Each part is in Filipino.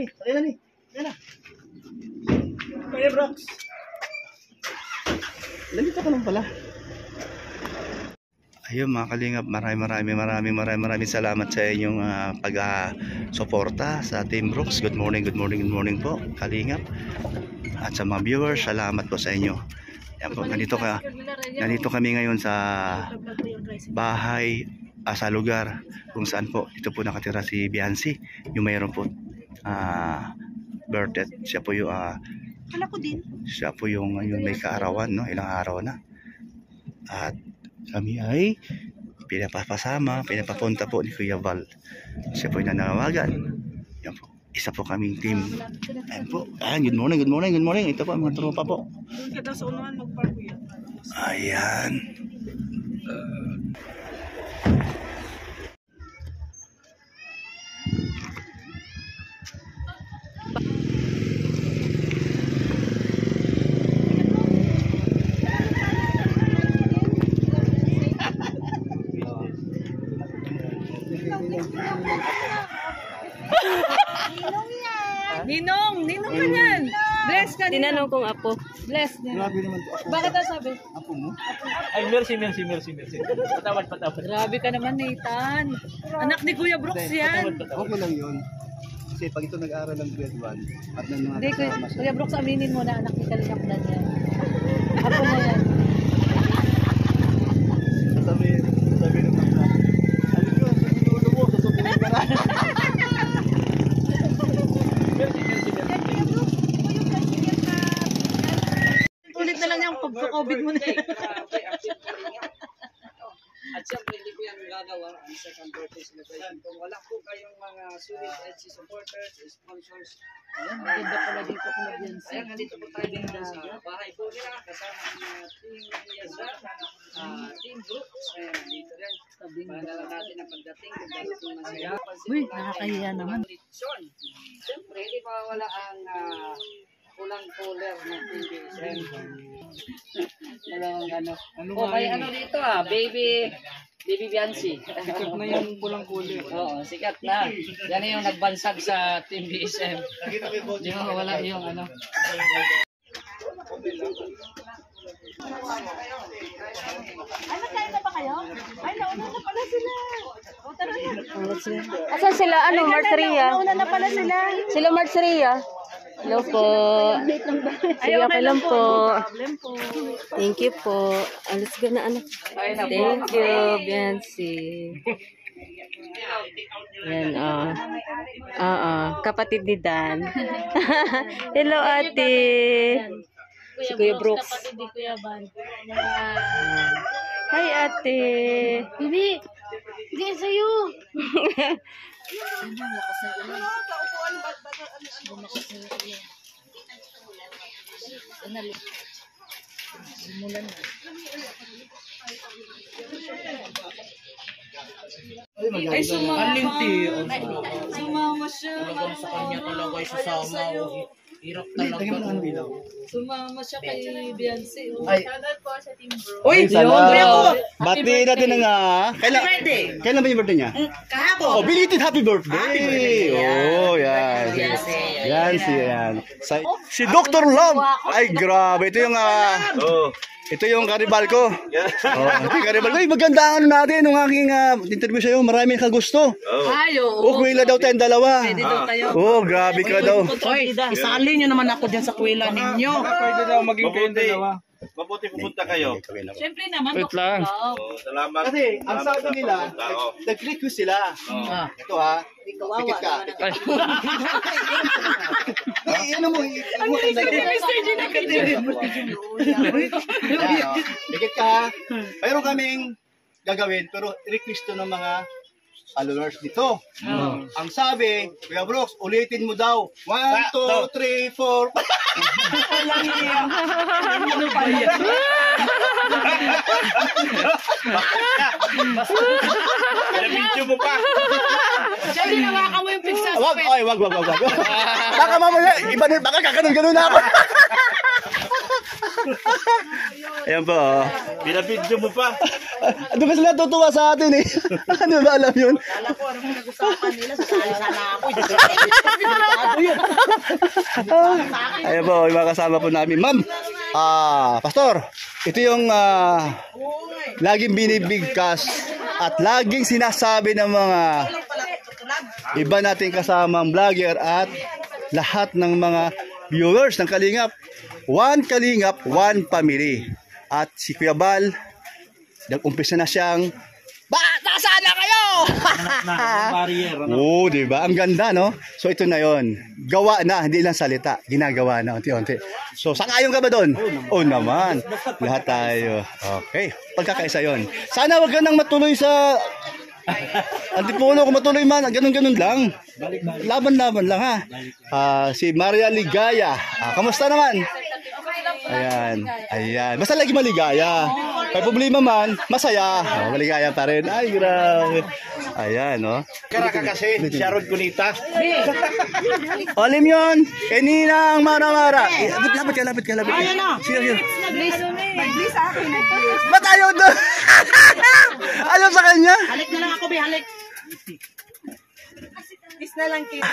Dali, dali na ni. Yan na. Kuya Brooks. Nandito ka lang pala. Ayun mga kalingap, maraming salamat sa inyong pag-suporta sa Team Brooks. Good morning po kalingap. At sa mga viewers, salamat po sa inyo. Yan po, nandito kami ngayon sa bahay, sa lugar kung saan po dito po nakatira si Biancy, yung mayroon po birthday. Siya po yung siya po yung may kaarawan, no? Ilang araw na. At kami ay pinapapunta po ni Kuya Val. Siya po yung nananawagan. Yan po. Isa po kaming team. Ayan po. Good morning. Ito po, mga tropa po. Ayan. Ninong ka yan. Bless ka. Tinanong kong apo. Bless niya. Grabe naman to. Bakit ang sabi? Apo mo? Ay, merci. Patawad. Grabe ka naman, Nathan. Anak ni Kuya Brooks yan. Okay lang yun. Kasi pag ito nag-aaral ng grade 1 at ng mga Hindi, Kuya Brooks, aminin mo na anak ni Kalingap Dan yan. Apo mo yan. sabi ng mga alam nyo, sa inuulo mo, sasabihin ka na. Ulit na lang yung pagka-COVID mo na. At siyempre, hindi ko yan gagawa ang second birthday celebration. Kung wala po kayong mga sulit HC supporters, sponsors, Ayan, maganda pala dito kung mag-yansi. ayan, nandito po tayo sa bahay po nila, kasama ang Team Yazar, Team Brooks, ayan, nandito rin. Pahandala natin ang pagdating, kung darating na sila. Uy, nakakahiya naman. Siyempre, hindi pa wala ang kulang cooler ng TVSM. Dalawang ano. May ano dito Baby Biancy. Sikat na yung pulang cooler. Oo, sikat na. Yan yung nagbansag sa Team BSM. Di mo wala yung ano. Ay, magkain na ba kayo? Ay, nauna na pala sila. O, tara na. Asan sila? Ano, Marceria? Nauna na pala sila. Sila Marceria? Hello po. Sige, okay lang po. Thank you po. Alis ka na, anak. Thank you, Biancy. Yan, kapatid ni Dan. Hello, ate. Si Kuya Brooks. Kapatid ni Kuya Van. Hi, ate. Bibi, hindi sa'yo. Ay, Alinti. Sumama siya. Talagang sa kanya talaga ay sasama. Hirap talaga. Sumama siya kay Biancy. Ay. Uy, salamat. Birthday natin na nga. Kailan ba yung birthday niya? Kahapon. Oh, belated happy birthday. Oh, yan. Yan. Si Dr. Love. Ay, grabe. Ito yung ito yung karibal ko. Ito yung karibal ko. Ay, maganda ang ano natin nung aking interview sa'yo. Maraming kagusto. Ay, oo. Kuwila daw tayong dalawa. Pwede daw kayo. Grabe ka daw. Hoy, isali nyo naman ako dyan sa kuwila ninyo. Pwede daw maging kayong dalawa. Mabuti pupunta kayo. Siyempre naman. Wait lang. Salamat. Kasi ang sabi nila, nag-request sila. Ito pikit ka. Ano mo, pikit ka. Mayroon kaming gagawin, pero request to ng mga followers dito. Ang sabi, Kuya Brooks, ulitin mo daw. 1, 2, 3, 4. Ano pa yan? Video mo pa. Sabi, nawakan mo yung pigsa. Wag. Baka mamaya, iba na, baka kakanon-ganon na ako. Ayan po. Oh. Binabidyo mo pa. Ano ba sila tutuwa sa atin eh? Ano ba alam yun? Kala ko, ano pinag-usapan nila, sasali sana ako. Ayan po, yung mga kasama po namin. Ma'am, Pastor, ito yung laging binibigkas at laging sinasabi ng mga iba nating kasamang vlogger at lahat ng mga viewers ng Kalingap. One Kalingap, one family. At si Kuya Bal, nag-umpisa na siyang, nasaan na kayo? Oo, diba? Ang ganda, no? So ito na yon. Gawa na, hindi lang salita. Ginagawa na, unti-unti. So, sangayon ka ba doon? Oo naman. Lahat tayo. Okay. Pagkakaisa yon. Sana wag ka nang matuloy sa Antipolo, kung matuloy man, ganun-ganun lang. Laban-laban lang, ha? Si Maria Ligaya. Kamusta naman? Ayan. Basta lagi maligaya. May problema man, masaya. Maligaya pa rin. Ay, grabe. Ayan, no? Kara ka kasi, Sharon Cunita. Alim yun. Kaninang mara-mara. Lapit ka. Ayan na. Sino? Nag-please sa akin. Ba't ayaw doon? Ayaw sa kanya? Halik na lang ako, be, halik. Kiss na lang, kiss.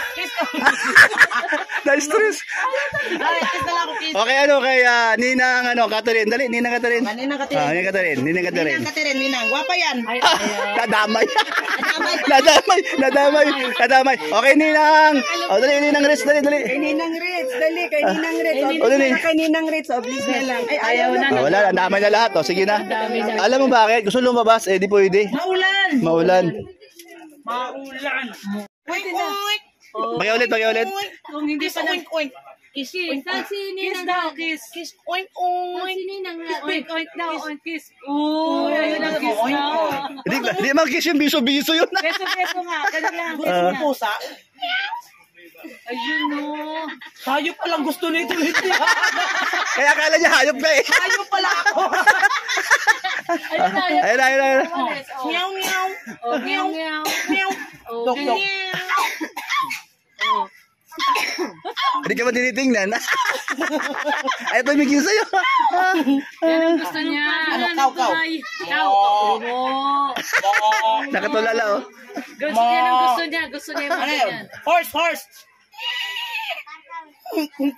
Na-stress. Kiss na lang ako, kiss. Okay, kay Ninang, Catherine. Dali, Ninang Catherine. Ninang Catherine. Ninang Catherine. Ninang Catherine, Ninang. Gwapa yan. Nadamay. Okay, Ninang. Dali, Ninang Ritz, dali. Kay Ninang Ritz, dali. Kay Ninang Ritz. Kay Ninang Ritz, please na lang. Ay, ayaw na. Wala, nadamay na lahat. Sige na. Alam mo bakit? Gusto lumabas, di pwede. Maulan. Pakiulit. Kung hindi pa Oink, oink. Kiss. Si Ninang daw, kiss. Kiss, oink, oink. Si Ninang nga, oink daw, oink, kiss. Uy, ayun ang kiss daw. Hindi mag-kiss yung biso-biso yun. Beso nga, kanila. Gusto mo pusa? Ayun no. Hayop palang gusto nito. Kaya akala niya hayop ka eh. Hayop pala ako. Ayun na. Meow, meow. Meow, Meow. Dok, dok. Hindi ka ba tinitingnan? Ay, tumigil sa'yo. Yan ang gusto niya. Ano, kaw. Kaw. Nakatulala oh. Yan ang gusto niya. Gusto niya yung Ano mga yun? yan. Horse.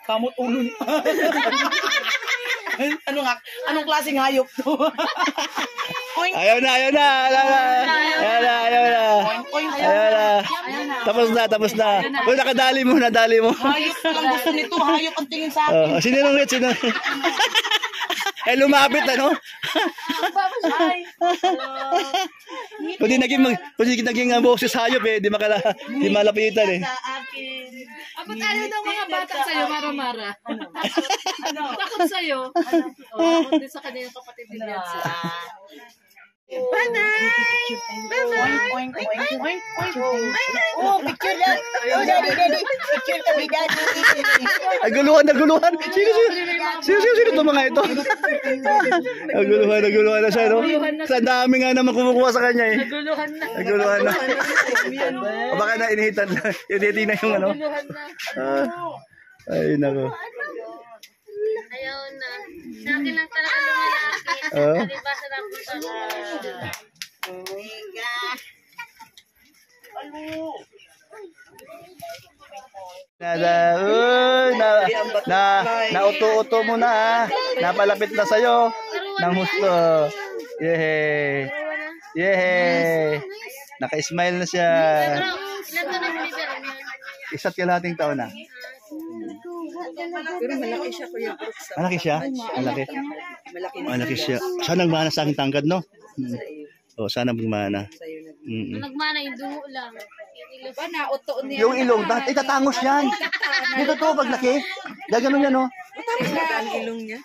Kamot ulo niya. Anong klaseng hayop to? Oink. Ayaw na. Ayaw na. Tapos na. Uy, nadali mo. Hayop palang gusto nito. Hayop ang tingin sa akin. Sino nung Ritz? Eh, lumapit, ano? Kung di naging boses hayop eh, di malapitan eh. Ba't ano daw mga bata sa'yo, Mara-Mara? Takot sa'yo? Takot din sa kanya yung kapatid ni Nancy. Oink, oink. Oh, picture lang. Oh, daddy. Picture kami, daddy. Ay, guluhan. Sino itong mga ito? Naguluhan na siya, no? Sa dami nga naman kumukuha sa kanya eh. Naguluhan na. O baka na inihitan na. Inihitin na yung ano. Ay, nako. Ayaw na. Sa akin lang talaga lumalaki. Diba sa tapos Nauto-uto mo na. Napalapit na sa'yo. Nang husto. Yehey. Naka-smile na siya. Ilan to na binibira niya? Isa't kalahating taon na. Pero malaki siya, Kuya Brooks. Malaki siya? Malaki siya. Sana nagmana sa aking tangkad, no? Sana magmana. Nagmana yung dungo lang. Yung ilong, itatangos yan. Dito to, pag laki. Gaganon yan, no? Ang ilong niya.